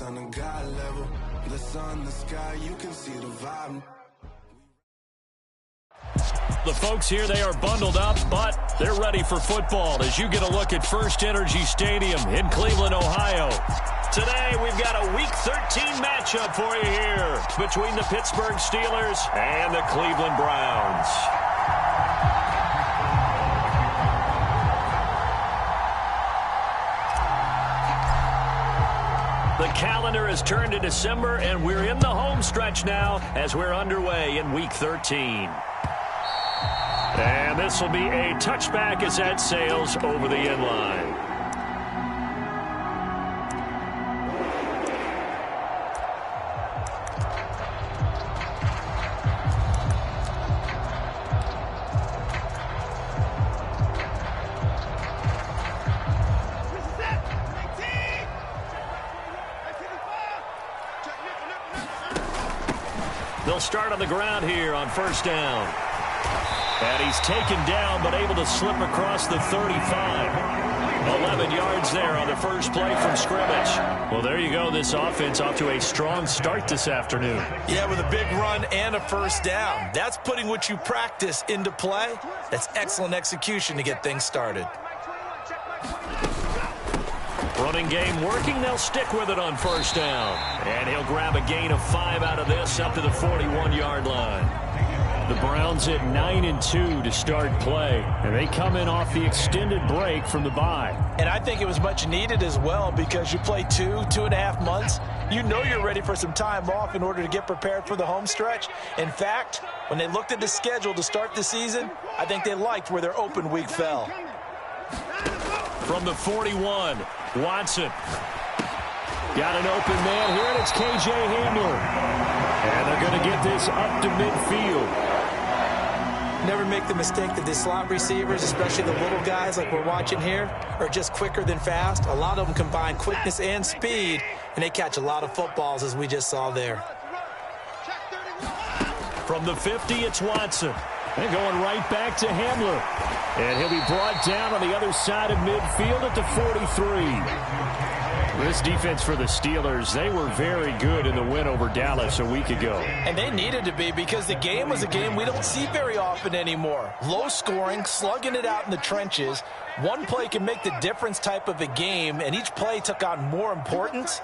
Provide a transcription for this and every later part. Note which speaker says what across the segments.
Speaker 1: on a God level. The sun, the sky, you can see the vibe.
Speaker 2: The folks here, they are bundled up, but they're ready for football as you get a look at First Energy Stadium in Cleveland, Ohio. Today, we've got a Week 13 matchup for you here between the Pittsburgh Steelers and the Cleveland Browns. The calendar has turned to December, and we're in the home stretch now as we're underway in Week 13. And this will be a touchback as that sails over the end line. They'll start on the ground here on first down. And he's taken down but able to slip across the 35. 11 yards there on the first play from scrimmage. Well, there you go. This offense off to a strong start this afternoon.
Speaker 3: Yeah, with a big run and a first down. That's putting what you practice into play. That's excellent execution to get things started.
Speaker 2: Running game working. They'll stick with it on first down. And he'll grab a gain of 5 out of this up to the 41-yard line. The Browns at 9-2 to start play. And they come in off the extended break from the bye.
Speaker 3: And I think it was much needed as well because you play 2.5 months. You know you're ready for some time off in order to get prepared for the home stretch. In fact, when they looked at the schedule to start the season, I think they liked where their open week fell.
Speaker 2: From the 41, Watson. Got an open man here, and it's K.J. Hamler. And they're going to get this up to midfield.
Speaker 3: Never make the mistake that the slot receivers, especially the little guys like we're watching here, are just quicker than fast. A lot of them combine quickness and speed, and they catch a lot of footballs, as we just saw there.
Speaker 2: From the 50, it's Watson. And going right back to Hamler. And he'll be brought down on the other side of midfield at the 43. This defense for the Steelers, they were very good in the win over Dallas a week ago.
Speaker 3: And they needed to be because the game was a game we don't see very often anymore. Low scoring, slugging it out in the trenches. One play can make the difference type of a game, and each play took on more importance,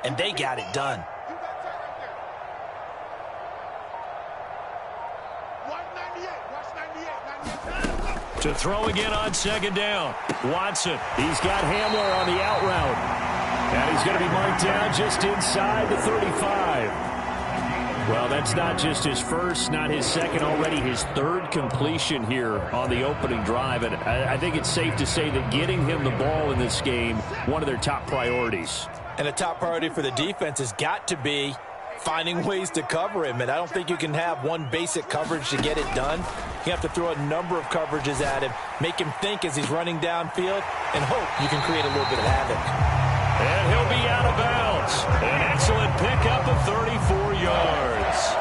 Speaker 3: and they got it done.
Speaker 2: To throw again on second down. Watson, he's got Hamler on the out route. And he's going to be marked down just inside the 35. Well, that's not just his first, not his second, already his third completion here on the opening drive. And I think it's safe to say that getting him the ball in this game, one of their top priorities.
Speaker 3: And a top priority for the defense has got to be finding ways to cover him. And I don't think you can have one basic coverage to get it done. You have to throw a number of coverages at him, make him think as he's running downfield, and hope you can create a little bit of havoc.
Speaker 2: And he'll be out of bounds. An excellent pickup of 34 yards.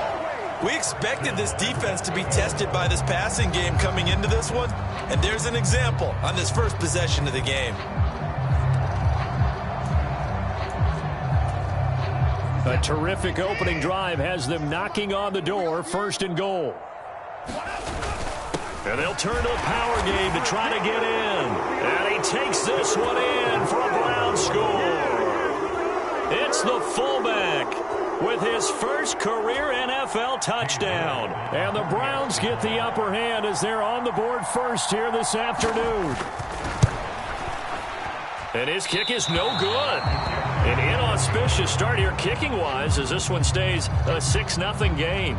Speaker 3: We expected this defense to be tested by this passing game coming into this one, and there's an example on this first possession of the game.
Speaker 2: A terrific opening drive has them knocking on the door, first and goal. And they'll turn to the power game to try to get in. And he takes this one in for a Brown score. It's the fullback with his first career NFL touchdown. And the Browns get the upper hand as they're on the board first here this afternoon. And his kick is no good. An inauspicious start here kicking-wise as this one stays a 6-0 game.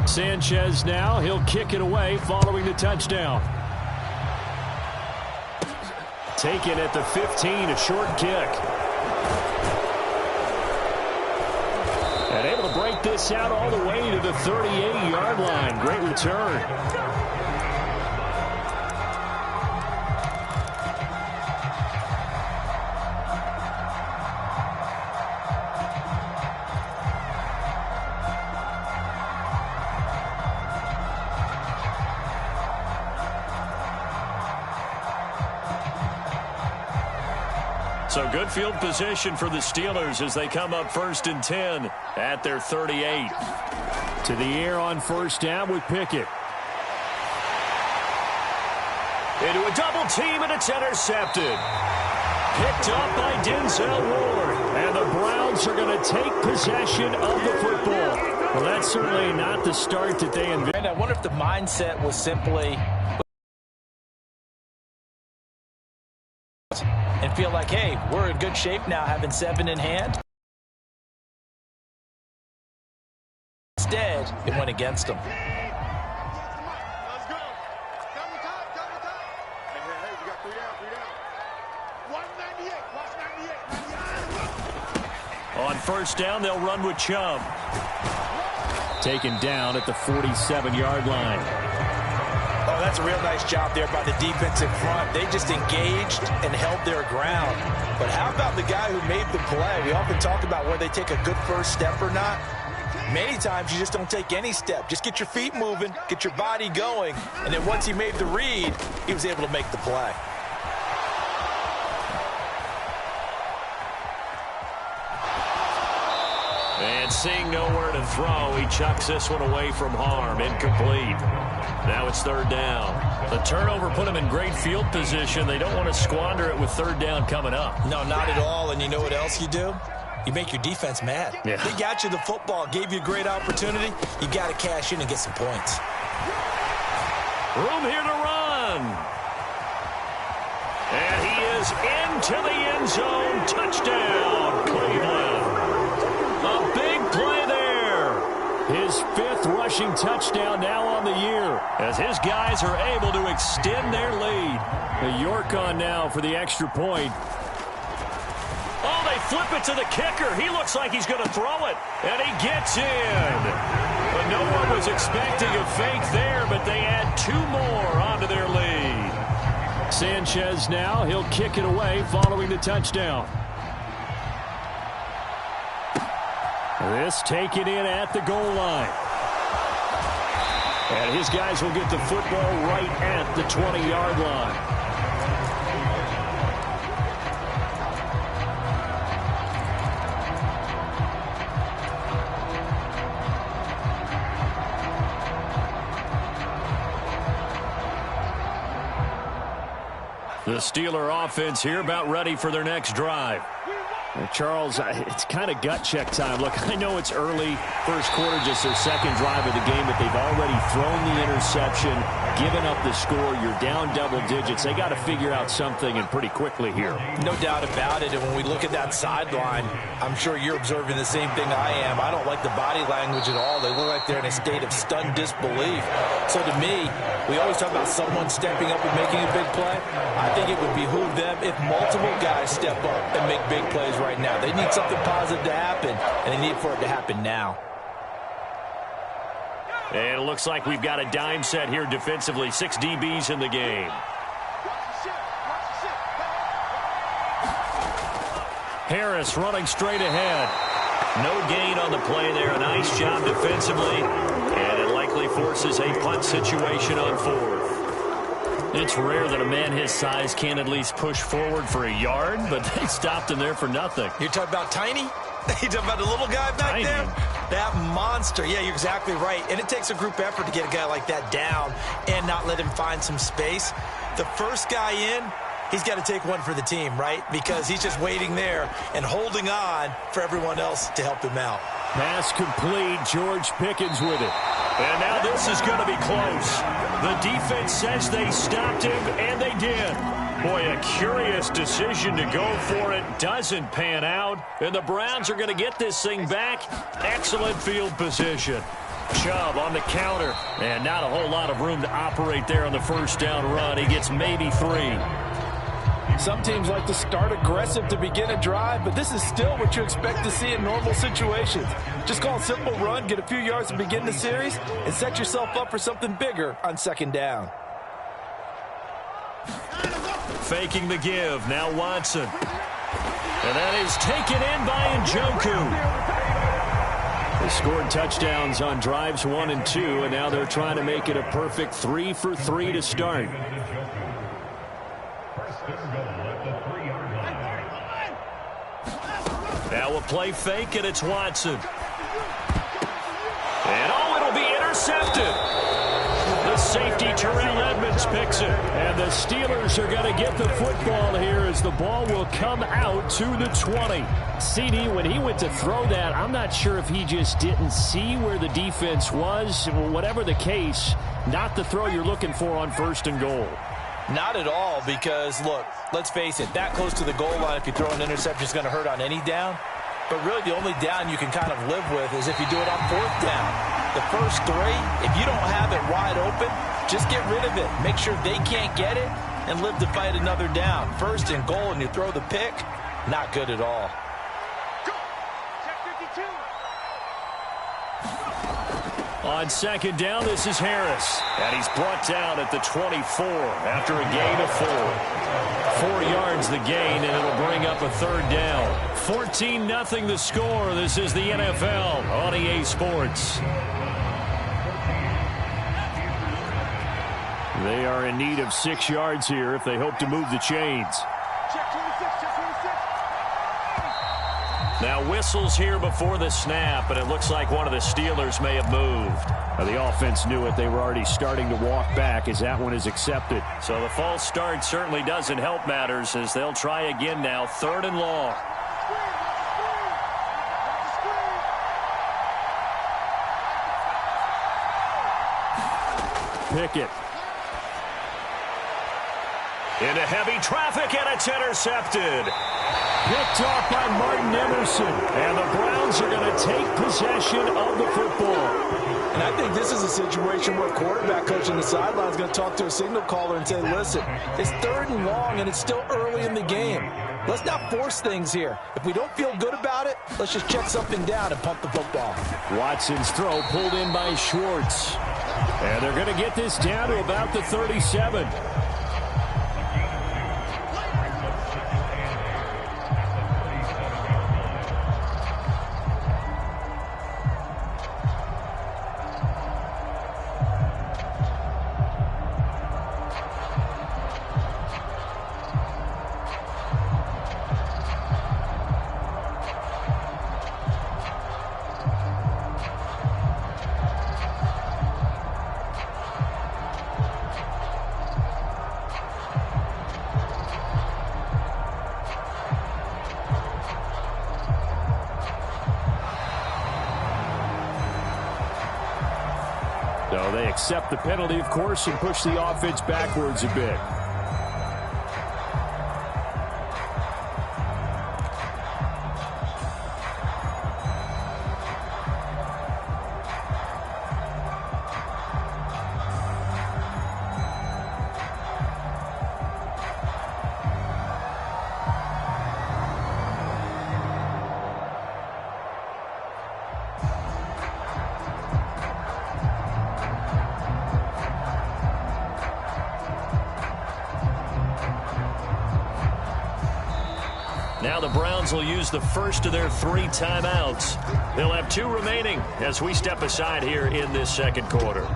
Speaker 2: Sanchez now, he'll kick it away following the touchdown. Taken at the 15, a short kick. And able to break this out all the way to the 38-yard line. Great return. So good field position for the Steelers as they come up 1st and 10 at their 38. To the air on 1st down with Pickett. Into a double team, and it's intercepted. Picked up by Denzel Ward. And the Browns are going to take possession of the football. Well, that's certainly not the start that they envisioned.
Speaker 3: And I wonder if the mindset was simply and feel like, hey, we're in good shape now, having 7 in hand. Instead, it went against them.
Speaker 2: On 1st down, they'll run with Chubb. Taken down at the 47-yard line.
Speaker 3: Oh, that's a real nice job there by the defensive front. They just engaged and held their ground. But how about the guy who made the play? We often talk about whether they take a good first step or not. Many times you just don't take any step. Just get your feet moving, get your body going, and then once he made the read, he was able to make the play.
Speaker 2: And seeing nowhere to throw, he chucks this one away from harm. Incomplete. Now it's 3rd down. The turnover put them in great field position. They don't want to squander it with 3rd down coming up.
Speaker 3: No, not at all. And you know what else you do? You make your defense mad.
Speaker 2: Yeah.
Speaker 3: They got you the football, gave you a great opportunity. You got to cash in and get some points.
Speaker 2: Room here to run. And he is into the end zone. Touchdown, Cleveland. A big play there. His 5th rushing touchdown now on the year as his guys are able to extend their lead. York on now for the extra point. Oh, they flip it to the kicker. He looks like he's going to throw it, and he gets in. But no one was expecting a fake there, but they add 2 more onto their lead. Sanchez now, he'll kick it away following the touchdown. This taken in at the goal line. And his guys will get the football right at the 20-yard line. The Steeler offense here about ready for their next drive. Charles, it's kind of gut check time. Look, I know it's early, first quarter, just their 2nd drive of the game, but they've already thrown the interception, given up the score. You're down double digits. They got to figure out something, and pretty quickly here.
Speaker 3: No doubt about it. And when we look at that sideline, I'm sure you're observing the same thing I am. I don't like the body language at all. They look like they're in a state of stunned disbelief. So to me, we always talk about someone stepping up and making a big play. I think it would behoove them if multiple guys step up and make big plays right now. They need something positive to happen, and they need for it to happen now.
Speaker 2: And it looks like we've got a dime set here defensively. 6 DBs in the game. Harris running straight ahead. No gain on the play there. A nice job defensively. And it likely forces a punt situation on 4th. It's rare that a man his size can at least push forward for a yard, but they stopped him there for nothing.
Speaker 3: You're talking about Tiny? You're talking about the little guy back there? That monster. Yeah, you're exactly right. And it takes a group effort to get a guy like that down and not let him find some space. The first guy in, he's got to take one for the team, right? Because he's just waiting there and holding on for everyone else to help him out.
Speaker 2: Pass complete. George Pickens with it. And now this is going to be close. The defense says they stopped him, and they did. Boy, a curious decision to go for it. Doesn't pan out. And the Browns are going to get this thing back. Excellent field position. Chubb on the counter. And not a whole lot of room to operate there on the first down run. He gets maybe 3.
Speaker 3: Some teams like to start aggressive to begin a drive, but this is still what you expect to see in normal situations. Just call a simple run, get a few yards to begin the series, and set yourself up for something bigger on 2nd down.
Speaker 2: Faking the give. Now Watson. And that is taken in by Njoku. They scored touchdowns on drives 1 and 2, and now they're trying to make it a perfect 3 for 3 to start. Now a play fake, and it's Watson. And it'll be intercepted. The safety, Terrell Edmonds, picks it. And the Steelers are going to get the football here as the ball will come out to the 20. CD, when he went to throw that, I'm not sure if he just didn't see where the defense was. Whatever the case, not the throw you're looking for on 1st and goal.
Speaker 3: Not at all, because, look, let's face it, that close to the goal line, if you throw an interception, is going to hurt on any down. But really, the only down you can kind of live with is if you do it on 4th down. The first 3, if you don't have it wide open, just get rid of it. Make sure they can't get it and live to fight another down. 1st and goal, and you throw the pick, not good at all.
Speaker 2: On 2nd down, this is Harris. And he's brought down at the 24 after a gain of 4. 4 yards the gain, and it'll bring up a 3rd down. 14-0 the score. This is the NFL on EA Sports. They are in need of 6 yards here if they hope to move the chains. Now whistles here before the snap, and it looks like one of the Steelers may have moved. Now, the offense knew it. They were already starting to walk back as that one is accepted. So the false start certainly doesn't help matters as they'll try again now. 3rd and long. Pickett. Into heavy traffic, and it's intercepted. Picked off by Martin Emerson. And the Browns are going to take possession of the football.
Speaker 3: And I think this is a situation where a quarterback coach on the sideline is going to talk to a signal caller and say, listen, it's 3rd and long, and it's still early in the game. Let's not force things here. If we don't feel good about it, let's just check something down and pump the football.
Speaker 2: Watson's throw pulled in by Schwartz. And they're going to get this down to about the 37. So they accept the penalty, of course, and push the offense backwards a bit. Now the Browns will use the first of their 3 timeouts. They'll have 2 remaining as we step aside here in this 2nd quarter.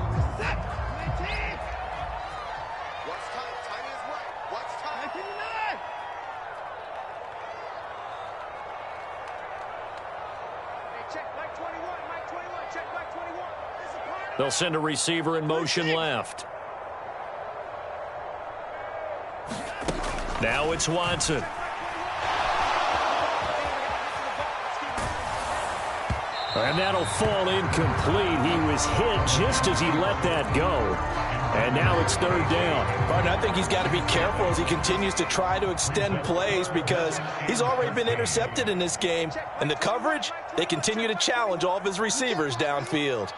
Speaker 2: They'll send a receiver in motion left. Now it's Watson. And that'll fall incomplete. He was hit just as he let that go. And now it's 3rd down.
Speaker 3: Martin, I think he's got to be careful as he continues to try to extend plays because he's already been intercepted in this game. And the coverage, they continue to challenge all of his receivers downfield.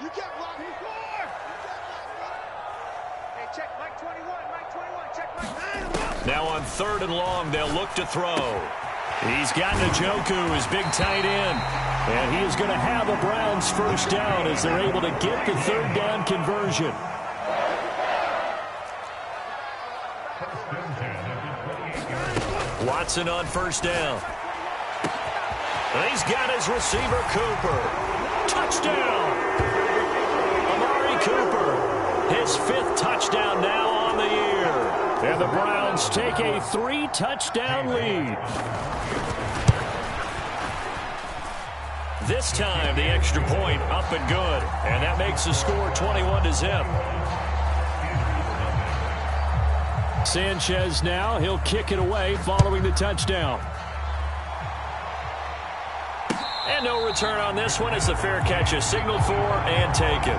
Speaker 2: Now on 3rd and long, they'll look to throw. He's got Njoku, his big tight end. And he is going to have a Browns first down as they're able to get the 3rd down conversion. Watson on 1st down. And he's got his receiver, Cooper. Touchdown! Amari Cooper, his 5th touchdown now on the year. And the Browns take a 3-touchdown lead. This time, the extra point up and good. And that makes the score 21-0. Sanchez now, he'll kick it away following the touchdown. And no return on this one as the fair catch is signaled for and taken.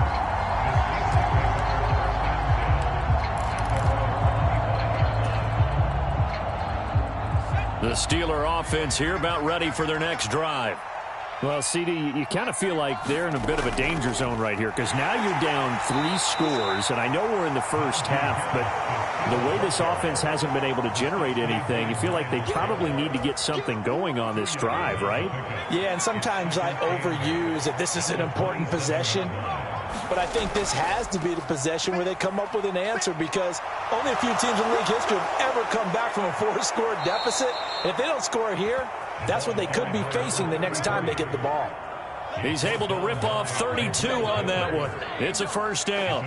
Speaker 2: The Steeler offense here about ready for their next drive.
Speaker 4: Well, CD, you kind of feel like they're in a bit of a danger zone right here because now you're down 3 scores, and I know we're in the first half, but the way this offense hasn't been able to generate anything, you feel like they probably need to get something going on this drive, right?
Speaker 3: Yeah, and sometimes I overuse that this is an important possession, but I think this has to be the possession where they come up with an answer because only a few teams in league history have ever come back from a 4-score deficit, and if they don't score here, that's what they could be facing the next time they get the ball.
Speaker 2: He's able to rip off 32 on that one. It's a first down.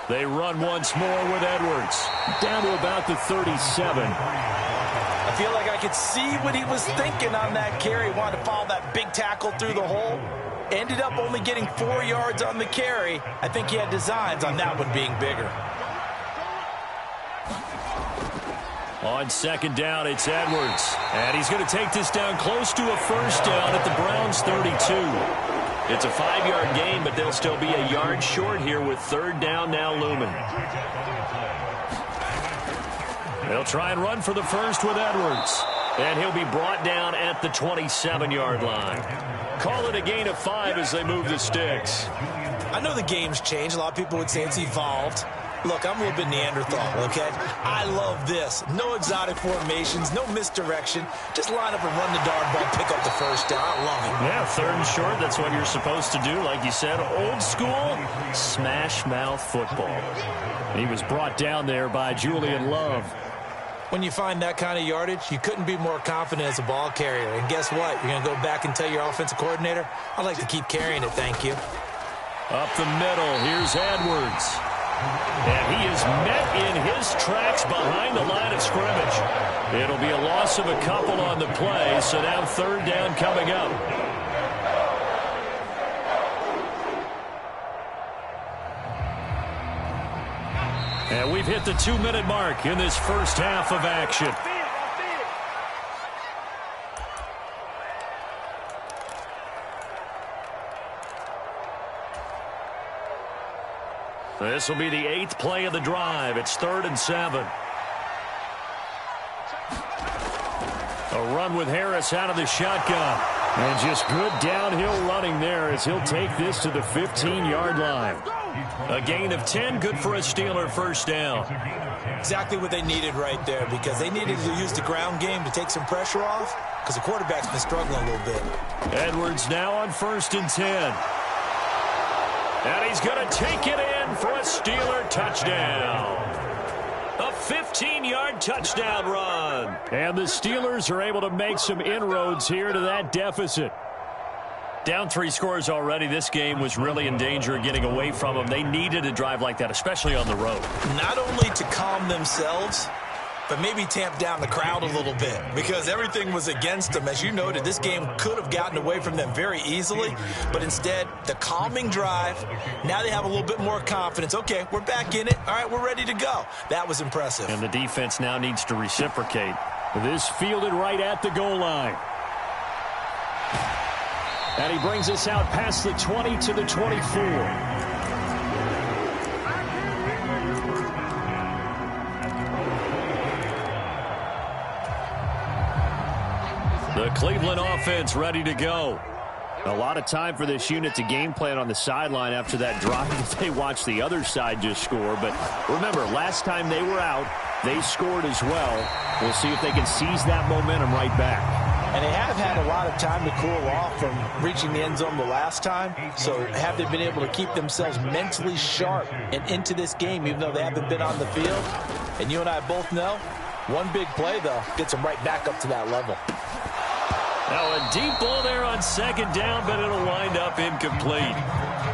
Speaker 2: They run once more with Edwards. Down to about the 37.
Speaker 3: I feel like I could see what he was thinking on that carry. He wanted to follow that big tackle through the hole. Ended up only getting 4 yards on the carry. I think he had designs on that one being bigger.
Speaker 2: On second down, it's Edwards. And he's going to take this down close to a first down at the Browns' 32. It's a 5-yard gain, but they'll still be a yard short here with third down now looming. They'll try and run for the first with Edwards. And he'll be brought down at the 27-yard line. Call it a gain of 5 as they move the sticks.
Speaker 3: I know the game's changed. A lot of people would say it's evolved. Look, I'm a little bit Neanderthal, okay? I love this. No exotic formations, no misdirection. Just line up and run the darn ball, pick up the first down. I love it.
Speaker 2: Yeah, third and short, that's what you're supposed to do. Like you said, old school, smash mouth football. He was brought down there by Julian Love.
Speaker 3: When you find that kind of yardage, you couldn't be more confident as a ball carrier. And guess what? You're going to go back and tell your offensive coordinator, I'd like to keep carrying it, thank you.
Speaker 2: Up the middle, here's Edwards. And he is met in his tracks behind the line of scrimmage. It'll be a loss of a couple on the play, so now third down coming up. And we've hit the 2-minute mark in this first half of action. This will be the 8th play of the drive. It's 3rd and 7. A run with Harris out of the shotgun. And just good downhill running there as he'll take this to the 15-yard line. A gain of 10, good for a Steeler first down.
Speaker 3: Exactly what they needed right there because they needed to use the ground game to take some pressure off because the quarterback's been struggling a little bit.
Speaker 2: Edwards now on 1st and 10. And he's going to take it in for a Steeler touchdown. A 15-yard touchdown run. And the Steelers are able to make some inroads here to that deficit. Down 3 scores already. This game was really in danger of getting away from them. They needed a drive like that, especially on the road.
Speaker 3: Not only to calm themselves, but maybe tamp down the crowd a little bit because everything was against them. As you noted, this game could have gotten away from them very easily, but instead, the calming drive, now they have a little bit more confidence. Okay, we're back in it. All right, we're ready to go. That was impressive.
Speaker 2: And the defense now needs to reciprocate. This fielded right at the goal line. And he brings us out past the 20 to the 24. The Cleveland offense ready to go.
Speaker 4: A lot of time for this unit to game plan on the sideline after that drive that they watched the other side just score. But remember, last time they were out, they scored as well. We'll see if they can seize that momentum right back.
Speaker 3: And they have had a lot of time to cool off from reaching the end zone the last time. So have they been able to keep themselves mentally sharp and into this game, even though they haven't been on the field? And you and I both know, one big play, though, gets them right back up to that level.
Speaker 2: Now a deep ball there on second down, but it'll wind up incomplete.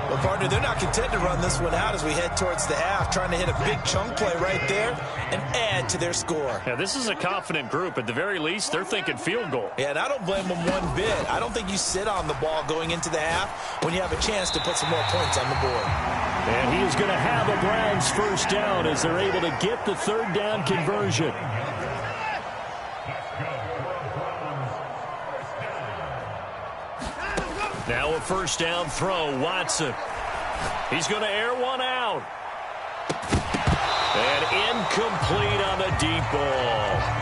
Speaker 3: Well, partner, they're not content to run this one out as we head towards the half, trying to hit a big chunk play right there and add to their score.
Speaker 4: Yeah, this is a confident group. At the very least, they're thinking field goal.
Speaker 3: Yeah, and I don't blame them one bit. I don't think you sit on the ball going into the half when you have a chance to put some more points on the board.
Speaker 4: And he is going to have a Browns first down as they're able to get the third down conversion. Now a first down throw, Watson. He's going to air one out. And incomplete on the deep ball.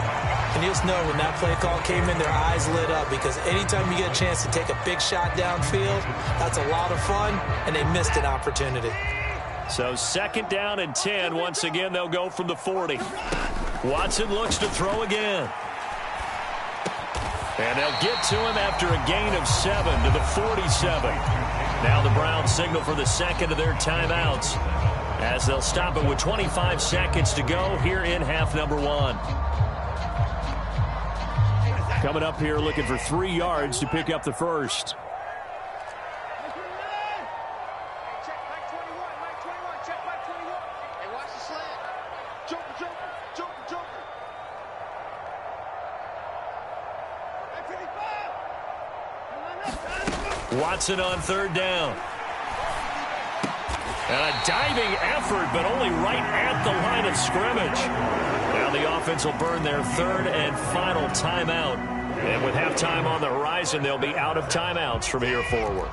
Speaker 3: And you just know when that play call came in, their eyes lit up because anytime you get a chance to take a big shot downfield, that's a lot of fun, and they missed an opportunity.
Speaker 4: So second down and 10. Once again, they'll go from the 40. Watson looks to throw again. And they'll get to him after a gain of 7 to the 47. Now the Browns signal for the second of their timeouts as they'll stop it with 25 seconds to go here in half number 1. Coming up here looking for 3 yards to pick up the first. Watson on third down. And a diving effort, but only right at the line of scrimmage. Now the offense will burn their third and final timeout. And with halftime on the horizon, they'll be out of timeouts from here forward.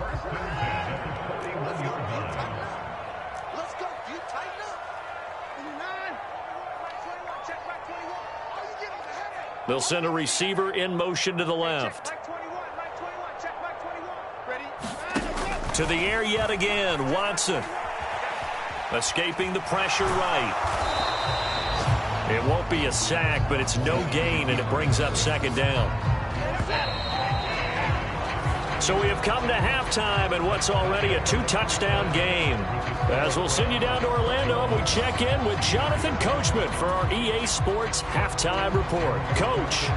Speaker 4: They'll send a receiver in motion to the left. To the air yet again, Watson. Escaping the pressure right. It won't be a sack, but it's no gain, and it brings up second down. So we have come to halftime in what's already a 2-touchdown game. As we'll send you down to Orlando, and we check in with Jonathan Coachman for our EA Sports Halftime Report. Coach.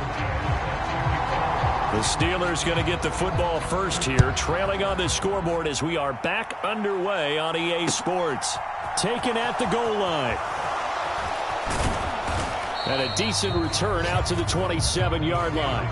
Speaker 4: The Steelers going to get the football first here, trailing on the scoreboard as we are back underway on EA Sports. Taken at the goal line. And a decent return out to the 27-yard line.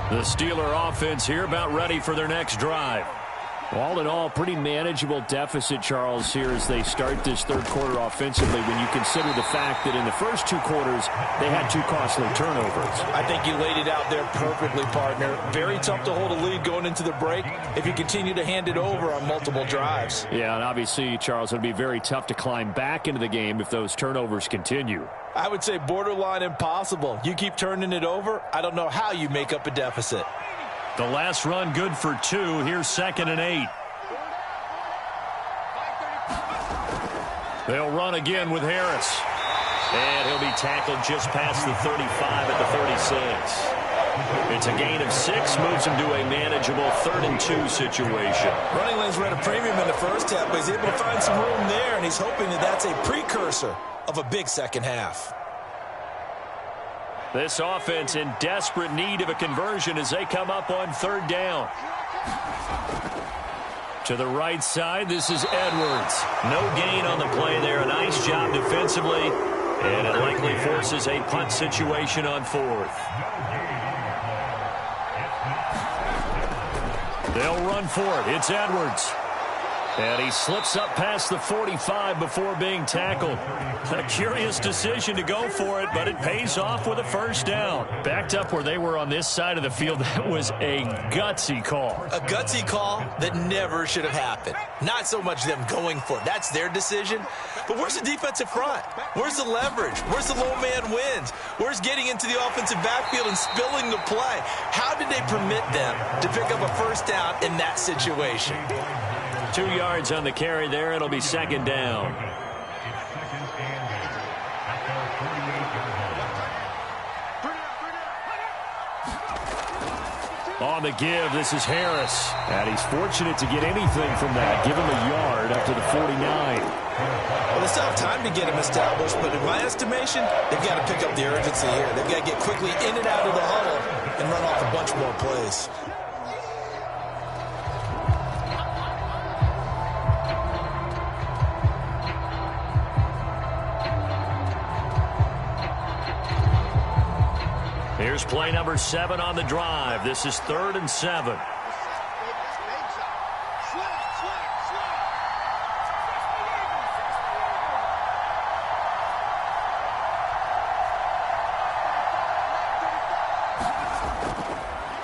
Speaker 4: The Steeler offense here about ready for their next drive. All in all, pretty manageable deficit, Charles, here as they start this third quarter offensively when you consider the fact that in the first 2 quarters, they had 2 costly turnovers.
Speaker 3: I think you laid it out there perfectly, partner. Very tough to hold a lead going into the break if you continue to hand it over on multiple drives.
Speaker 4: Yeah, and obviously, Charles, it would be very tough to climb back into the game if those turnovers continue.
Speaker 3: I would say borderline impossible. You keep turning it over, I don't know how you make up a deficit.
Speaker 4: The last run good for 2. Here's 2nd and 8. They'll run again with Harris. And he'll be tackled just past the 35 at the 36. It's a gain of 6, moves him to a manageable 3rd and 2 situation.
Speaker 3: Running lanes were at a premium in the first half, but he's able to find some room there, and he's hoping that that's a precursor of a big second half.
Speaker 4: This offense in desperate need of a conversion as they come up on 3rd down. To the right side, this is Edwards. No gain on the play there. A nice job defensively. And it likely forces a punt situation on 4th. They'll run for it. It's Edwards. And he slips up past the 45 before being tackled. A curious decision to go for it, but it pays off with a first down. Backed up where they were on this side of the field, that was a gutsy call.
Speaker 3: A gutsy call that never should have happened. Not so much them going for it. That's their decision. But where's the defensive front? Where's the leverage? Where's the low man wins? Where's getting into the offensive backfield and spilling the play? How did they permit them to pick up a first down in that situation?
Speaker 4: 2 yards on the carry there. It'll be 2nd down. On the give, this is Harris. And he's fortunate to get anything from that. Give him a yard up to the 49.
Speaker 3: Well, they still have time to get him established, but in my estimation, they've got to pick up the urgency here. They've got to get quickly in and out of the huddle and run off a bunch more plays.
Speaker 4: Here's play number 7 on the drive. This is 3rd and 7.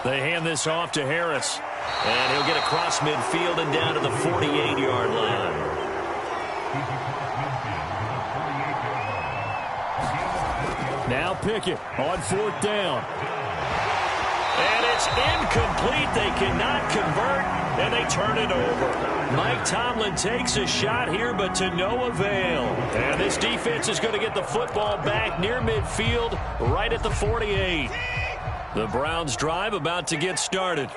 Speaker 4: They hand this off to Harris. And he'll get across midfield and down to the 48-yard line. Now Pickett on 4th down. And it's incomplete. They cannot convert, and they turn it over. Mike Tomlin takes a shot here, but to no avail. And this defense is going to get the football back near midfield, right at the 48. The Browns' drive about to get started.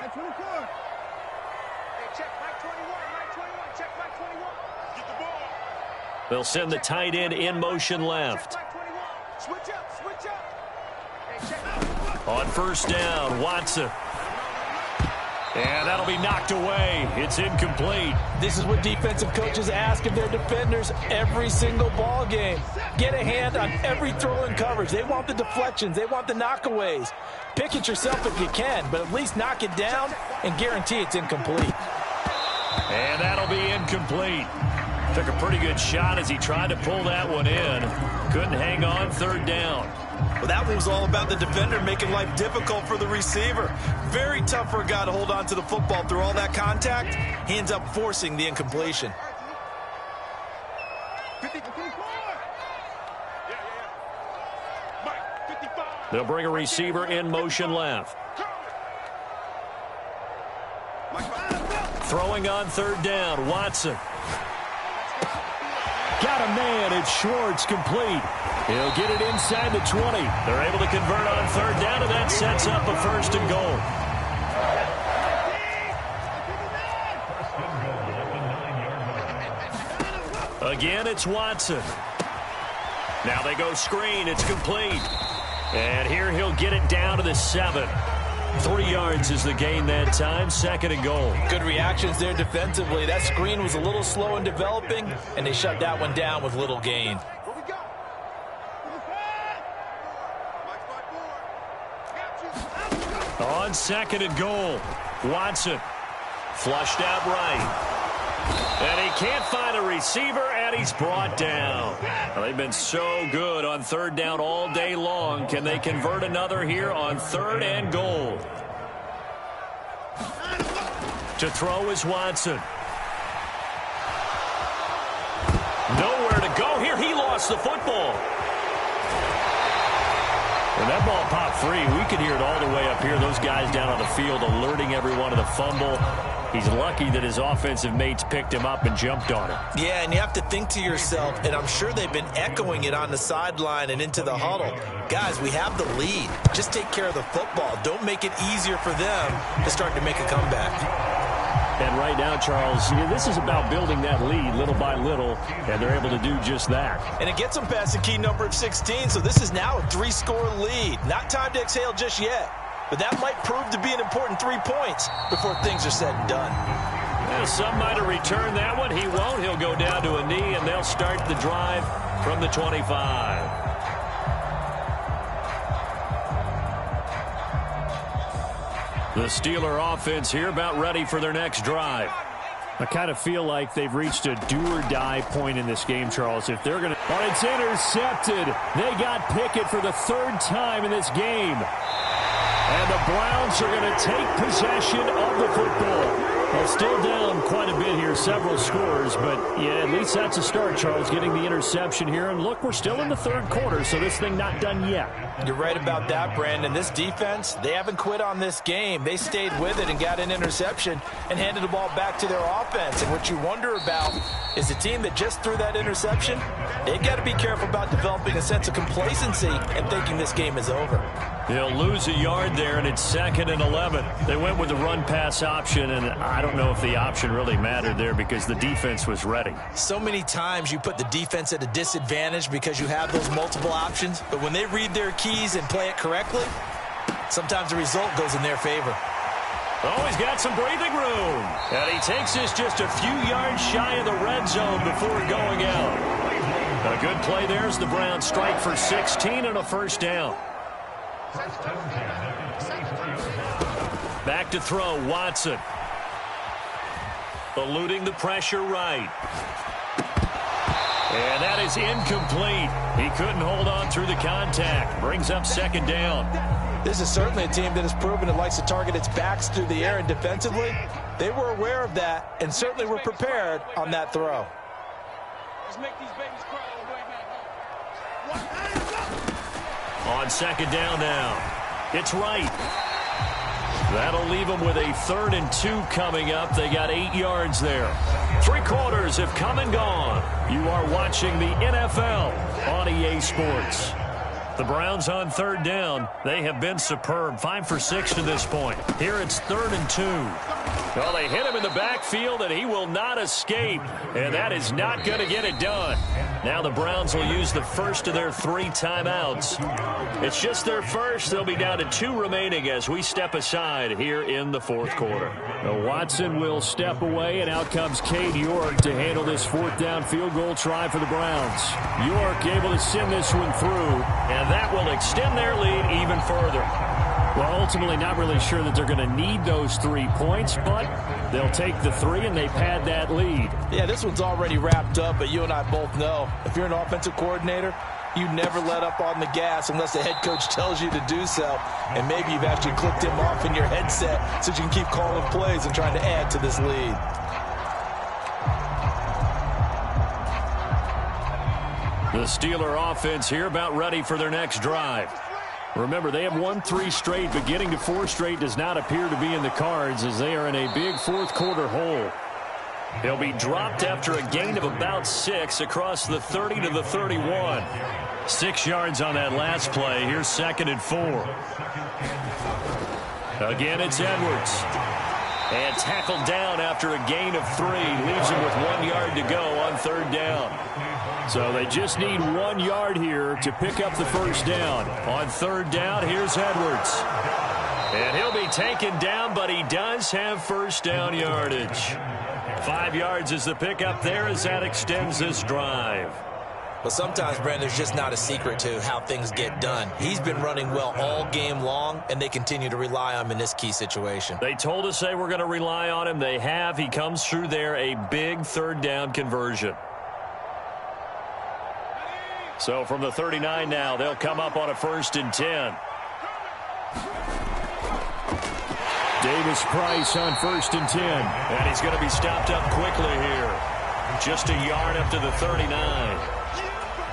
Speaker 4: They'll send the tight end in motion left. On 1st down, Watson. And that'll be knocked away. It's incomplete.
Speaker 3: This is what defensive coaches ask of their defenders every single ball game. Get a hand on every throw in coverage. They want the deflections. They want the knockaways. Pick it yourself if you can, but at least knock it down and guarantee it's incomplete.
Speaker 4: And that'll be incomplete. Took a pretty good shot as he tried to pull that one in. Couldn't hang on 3rd down.
Speaker 3: Well, that one was all about the defender making life difficult for the receiver. Very tough for a guy to hold on to the football through all that contact. He ends up forcing the incompletion.
Speaker 4: They'll bring a receiver in motion left. Throwing on 3rd down, Watson. Got a man, it's Schwartz, complete. He'll get it inside the 20. They're able to convert on 3rd down, and that sets up a 1st and goal. Again, it's Watson. Now they go screen, it's complete. And here he'll get it down to the 7. 3 yards is the gain that time, 2nd and goal.
Speaker 3: Good reactions there defensively. That screen was a little slow in developing, and they shut that one down with little gain.
Speaker 4: On 2nd and goal, Watson flushed out right. And he can't find a receiver, and he's brought down. Well, they've been so good on 3rd down all day long. Can they convert another here on 3rd and goal? To throw is Watson. Nowhere to go here. He lost the football. When that ball popped free, we could hear it all the way up here. Those guys down on the field alerting everyone of the fumble. He's lucky that his offensive mates picked him up and jumped on him.
Speaker 3: Yeah, and you have to think to yourself, and I'm sure they've been echoing it on the sideline and into the huddle. Guys, we have the lead. Just take care of the football. Don't make it easier for them to start to make a comeback.
Speaker 4: And right now, Charles, this is about building that lead little by little, and they're able to do just that.
Speaker 3: And it gets them past the key number of 16, so this is now a 3-score lead. Not time to exhale just yet, but that might prove to be an important 3 points before things are said and done.
Speaker 4: Well, some might have returned that one. He won't. He'll go down to a knee, and they'll start the drive from the 25. The Steeler offense here about ready for their next drive. I kind of feel like they've reached a do-or-die point in this game, Charles. If they're going to... Oh, it's intercepted. They got Pickett for the 3rd time in this game. And the Browns are going to take possession of the football. Well, still down quite a bit here, several scores, but yeah, at least that's a start, Charles, getting the interception here. And look, we're still in the 3rd quarter, so this thing not done yet.
Speaker 3: You're right about that, Brandon. This defense, they haven't quit on this game. They stayed with it and got an interception and handed the ball back to their offense. And what you wonder about is the team that just threw that interception. They got to be careful about developing a sense of complacency and thinking this game is over.
Speaker 4: They'll lose a yard there, and it's 2nd and 11. They went with the run-pass option, and I don't know if the option really mattered there because the defense was ready.
Speaker 3: So many times you put the defense at a disadvantage because you have those multiple options, but when they read their keys and play it correctly, sometimes the result goes in their favor.
Speaker 4: Oh, he's got some breathing room. And he takes this just a few yards shy of the red zone before going out. A good play there as the Browns strike for 16 and a first down. Back to throw, Watson. Eluding the pressure right. And that is incomplete. He couldn't hold on through the contact. Brings up 2nd down.
Speaker 3: This is certainly a team that has proven it likes to target its backs through the air, and defensively, they were aware of that and certainly were prepared on that throw.
Speaker 5: Let's make these babies cry all the way back home.
Speaker 4: On 2nd down now. It's right. That'll leave them with a 3rd and 2 coming up. They got 8 yards there. 3 quarters have come and gone. You are watching the NFL on EA Sports. The Browns on 3rd down. They have been superb. 5 for 6 to this point. Here it's 3rd and 2. Well, they hit him in the backfield, and he will not escape. And that is not going to get it done. Now the Browns will use the first of their 3 timeouts. It's just their first. They'll be down to 2 remaining as we step aside here in the 4th quarter. Now Watson will step away, and out comes Cade York to handle this 4th down field goal try for the Browns. York able to send this one through, and that will extend their lead even further. Well, ultimately not really sure that they're going to need those 3 points, but they'll take the 3 and they pad that lead.
Speaker 3: Yeah, this one's already wrapped up, but you and I both know if you're an offensive coordinator, you never let up on the gas unless the head coach tells you to do so. And maybe you've actually clicked him off in your headset so you can keep calling plays and trying to add to this lead.
Speaker 4: The Steeler offense here about ready for their next drive. Remember, they have won 3 straight, but getting to 4 straight does not appear to be in the cards as they are in a big 4th quarter hole. They'll be dropped after a gain of about 6 across the 30 to the 31. 6 yards on that last play. Here's 2nd and 4. Again, it's Edwards. And tackled down after a gain of 3. Leaves him with 1 yard to go on 3rd down. So they just need 1 yard here to pick up the first down. On 3rd down, here's Edwards. And he'll be taken down, but he does have first down yardage. 5 yards is the pickup there as that extends this drive.
Speaker 3: But sometimes, Brandon, there's just not a secret to how things get done. He's been running well all game long, and they continue to rely on him in this key situation.
Speaker 4: They told us they were going to rely on him. They have. He comes through there, a big 3rd down conversion. So from the 39 now, they'll come up on a 1st and 10. Davis Price on 1st and 10. And he's going to be stopped up quickly here. Just a yard up to the 39.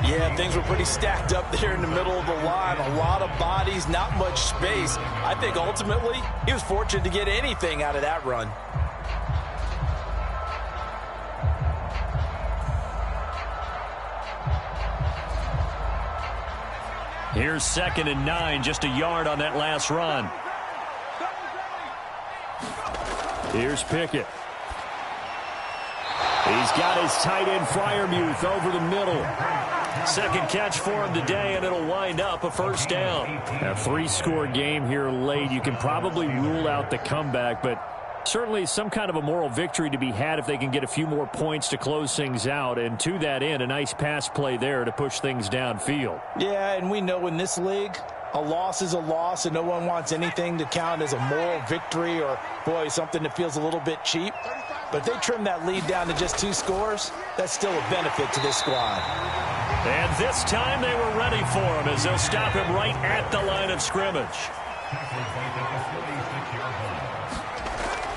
Speaker 3: Yeah, things were pretty stacked up there in the middle of the line. A lot of bodies, not much space. I think ultimately he was fortunate to get anything out of that run.
Speaker 4: Here's 2nd and 9, just a yard on that last run. Here's Pickett. He's got his tight end Freiermuth over the middle. 2nd catch for him today, and it'll wind up a first down. A 3-score game here late. You can probably rule out the comeback, but certainly some kind of a moral victory to be had if they can get a few more points to close things out. And to that end, a nice pass play there to push things downfield.
Speaker 3: Yeah, and we know in this league, a loss is a loss, and no one wants anything to count as a moral victory or, boy, something that feels a little bit cheap. But if they trim that lead down to just 2 scores, that's still a benefit to this squad.
Speaker 4: And this time they were ready for him as they'll stop him right at the line of scrimmage.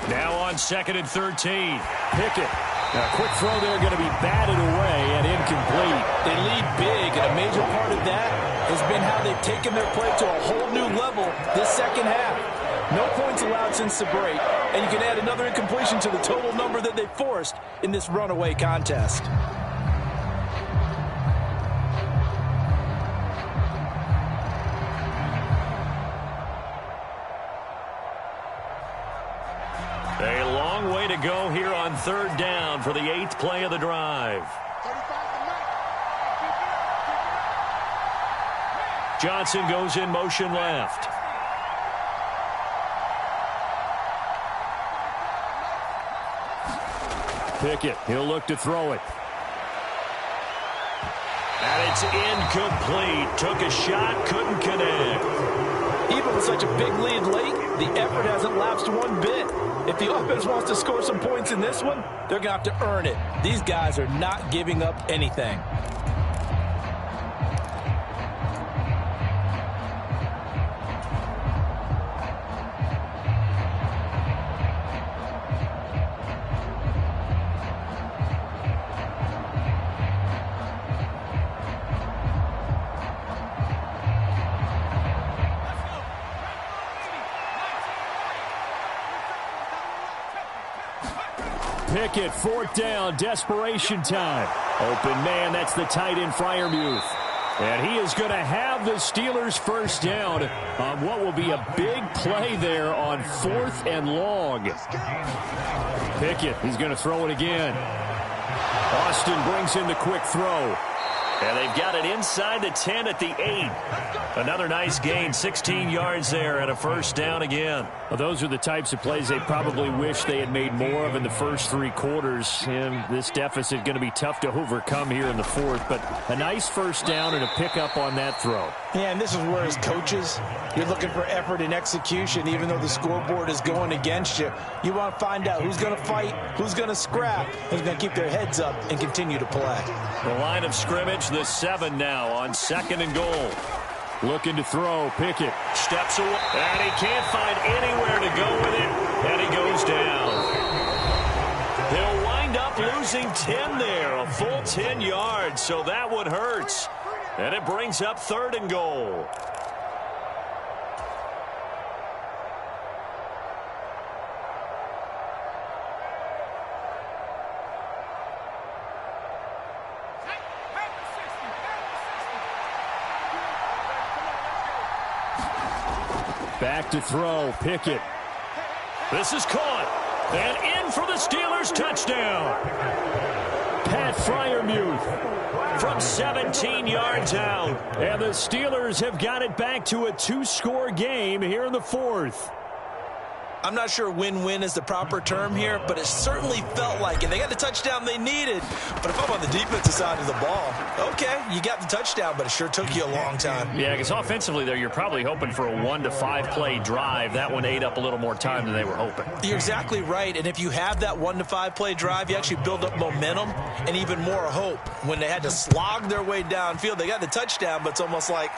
Speaker 4: Now on 2nd and 13. Pickett. A quick throw there going to be batted away and incomplete.
Speaker 3: They lead big, and a major part of that has been how they've taken their play to a whole new level this second half. No points allowed since the break, and you can add another incompletion to the total number that they forced in this runaway contest.
Speaker 2: A long way to go here on third down for the 8th play of the drive. Johnson goes in motion left.
Speaker 4: Pickett, he'll look to throw it.
Speaker 2: And it's incomplete. Took a shot, couldn't connect.
Speaker 3: Even with such a big lead late, the effort hasn't lapsed one bit. If the offense wants to score some points in this one, they're going to have to earn it. These guys are not giving up anything.
Speaker 4: Pickett, 4th down, desperation time. Open man, that's the tight end, Freiermuth. And he is going to have the Steelers first down on what will be a big play there on 4th and long. Pickett, he's going to throw it again. Austin brings in the quick throw.
Speaker 2: And they've got it inside the 10 at the 8. Another nice gain, 16 yards there and a first down again.
Speaker 4: Well, those are the types of plays they probably wish they had made more of in the first 3 quarters. And this deficit going to be tough to overcome here in the 4th. But a nice first down and a pickup on that throw.
Speaker 3: Yeah, and this is where, as coaches, you're looking for effort and execution, even though the scoreboard is going against you. You want to find out who's going to fight, who's going to scrap, who's going to keep their heads up and continue to play.
Speaker 2: The line of scrimmage, the 7 now on 2nd and goal.
Speaker 4: Looking to throw, Pickett.
Speaker 2: Steps away, and he can't find anywhere to go with it, and he goes down. They'll wind up losing 10 there, a full 10 yards, so that one hurts. And it brings up 3rd and goal.
Speaker 4: Back to throw, Pickett.
Speaker 2: This is caught, and in for the Steelers touchdown.
Speaker 4: Pat Freiermuth
Speaker 2: from 17 yards out.
Speaker 4: And the Steelers have got it back to a 2-score game here in the 4th.
Speaker 3: I'm not sure win-win is the proper term here, but it certainly felt like it. They got the touchdown they needed. But if I'm on the defensive side of the ball, okay, you got the touchdown, but it sure took you a long time.
Speaker 4: Yeah, because offensively there, you're probably hoping for a 1 to 5 play drive. That one ate up a little more time than they were hoping.
Speaker 3: You're exactly right. And if you have that 1 to 5 play drive, you actually build up momentum and even more hope. When they had to slog their way downfield, they got the touchdown, but it's almost like,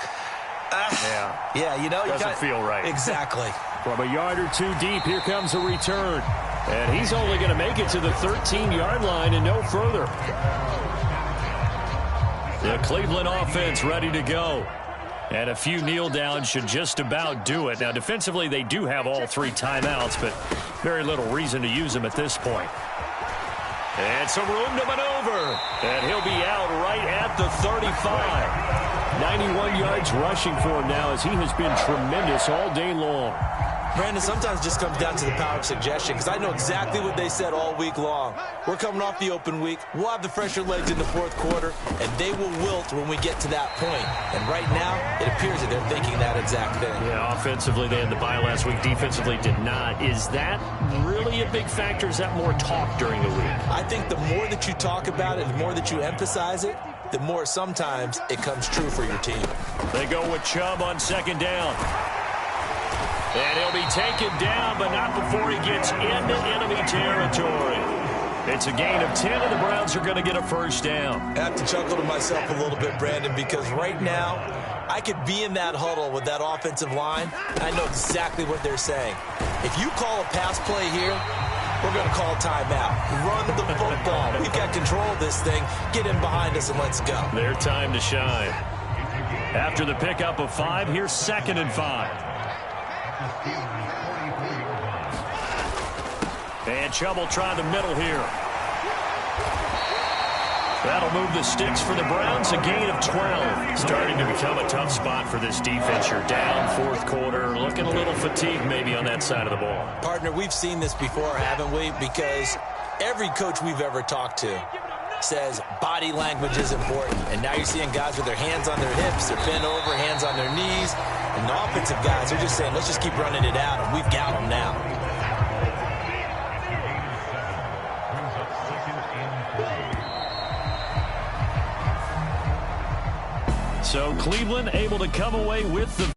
Speaker 3: yeah, you know,
Speaker 4: doesn't feel right.
Speaker 3: Exactly.
Speaker 4: From a yard or 2 deep, here comes a return. And he's only going to make it to the 13-yard line and no further.
Speaker 2: The Cleveland offense ready to go. And a few kneel downs should just about do it. Now, defensively, they do have all 3 timeouts, but very little reason to use them at this point. And some room to maneuver. And he'll be out right at the 35.
Speaker 4: 91 yards rushing for him now as he has been tremendous all day long.
Speaker 3: Brandon, sometimes it just comes down to the power of suggestion, because I know exactly what they said all week long. We're coming off the open week. We'll have the fresher legs in the 4th quarter, and they will wilt when we get to that point. And right now, it appears that they're thinking that exact thing.
Speaker 2: Yeah, offensively, they had the bye last week. Defensively, did not. Is that really a big factor? Is that more talk during the week?
Speaker 3: I think the more that you talk about it, the more that you emphasize it, the more sometimes it comes true for your team.
Speaker 2: They go with Chubb on 2nd down. And he'll be taken down, but not before he gets into enemy territory. It's a gain of 10, and the Browns are going to get a first down.
Speaker 3: I have to chuckle to myself a little bit, Brandon, because right now I could be in that huddle with that offensive line, and I know exactly what they're saying. If you call a pass play here, we're going to call timeout. Run the football. We've got control of this thing. Get in behind us and let's go.
Speaker 2: Their time to shine. After the pickup of 5, here's 2nd and 5. And Chubb will try the middle here. That'll move the sticks for the Browns, a gain of 12. Starting to become a tough spot for this defense. You're down fourth quarter, looking a little fatigued maybe on that side of the ball.
Speaker 3: Partner, we've seen this before, haven't we? Because every coach we've ever talked to says body language is important. And now you're seeing guys with their hands on their hips, they're bent over, hands on their knees. And the offensive guys, they're just saying, let's just keep running it out, and we've got them now.
Speaker 2: So Cleveland able to come away with the